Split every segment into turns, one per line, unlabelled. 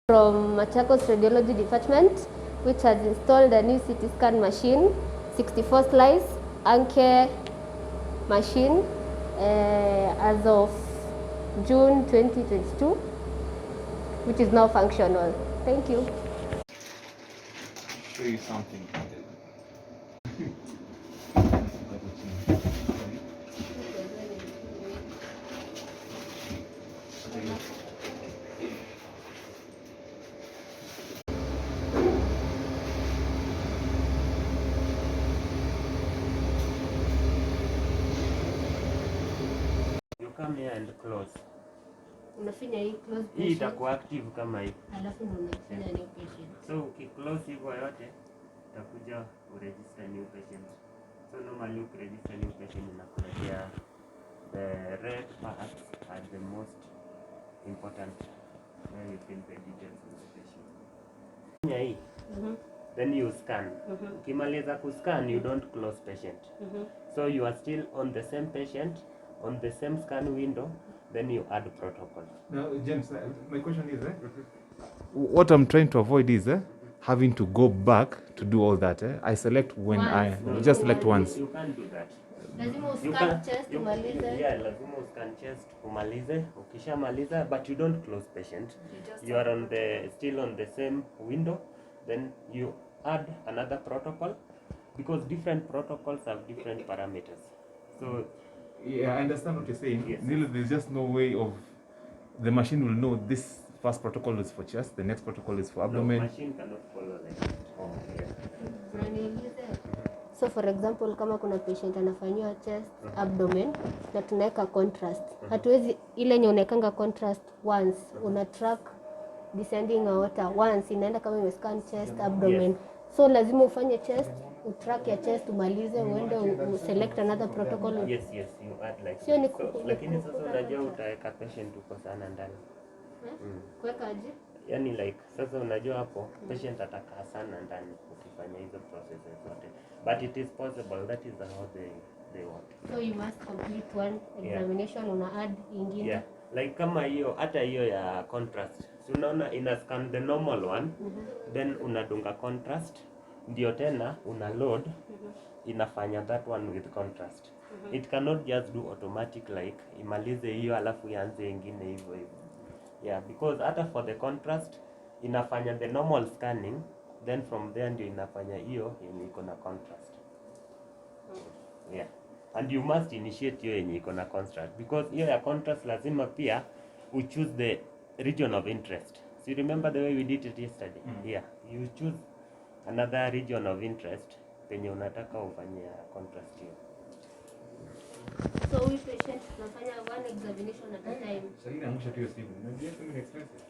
From Machakos Radiology Department, which has installed a new CT scan machine, 64 slice Anke machine as of June 2022, which is now functional. Thank you.
Show you something.
You come here and close.
Unafinya hii close patient.
Hii itakuwa active kama hii.
Alafu ndio unafinya new patient.
So ukiclose hivyo yote utakuja uregister new patient. So normally ukiregister new patient inakuletea the red parts are the most important where you fill the details of the patient. Hii. Then you scan. Ukimaliza kuscan you don't close patient. So you are still on the same patient on the same scan window, then you add protocol.
Now, James, my question is, what I'm trying to avoid is having to go back to do all that. I select when
once.
just select once.
You can't do that.
Lazima uscan chest umalize.
Yeah, lazima uscan chest umalize. Ukishamaliza, but you don't close patient. You are on the still on the same window. Then you add another protocol because different protocols have different parameters. So
yeah, I understand what you're saying.
Yes.
There's just no way of the machine will know this first protocol is for chest, the next protocol is for abdomen.
No, machine cannot follow like that. Oh, yeah.
So for example, kama kuna patient anafanywa chest, abdomen na tunaweka contrast. Hatuwezi ile yenye unawekanga contrast once, una track descending aorta once inaenda kama imescan chest, abdomen.
Yes.
So lazima ufanye chest, utrack ya chest umalize uende select another protocol.
Yes, you add like
Sio ni
so, lakini sasa unajua utaweka patient uko sana ndani.
Kuweka aje?
Yani like sasa unajua hapo patient atakaa sana ndani ukifanya hizo processes zote. But it is possible, that is how they work.
So you must complete one examination, una add ingine.
Yeah. Like kama hiyo hata hiyo ya contrast. So unaona ina scan the normal one, then unadunga contrast, ndio tena una load inafanya that one with contrast. It cannot just do automatic like imalize hiyo alafu ianze ingine hivyo hivyo. Yeah, because hata for the contrast inafanya the normal scanning, then from there ndio inafanya hiyo yenye iko na contrast. Yeah. And you must initiate hiyo yenye iko na contrast because hiyo ya contrast lazima pia you choose the region of interest. So you remember the way we did it yesterday? Yeah, you choose another region of interest penye unataka ufanye contrast hiyo.
So we patient tunafanya one examination at a time.
Sasa inaangusha tu hiyo simu. Unajua ni expensive.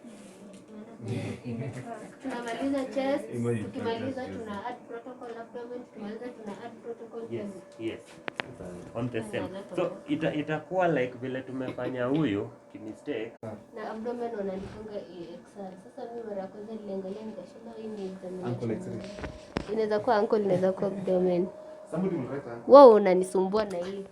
Tunamaliza chest, tukimaliza tuna add protocol abdomen, tukimaliza tuna add protocol chest.
Yes. On the same. So itakuwa like vile tumefanya huyu kimistake.
Na abdomen wanalifunga EXR. Sasa mimi mara kwanza niliangalia nikasema hii ni examination. Inaweza kuwa ankle, inaweza kuwa abdomen.
Somebody will write that.
Wow, unanisumbua na hii.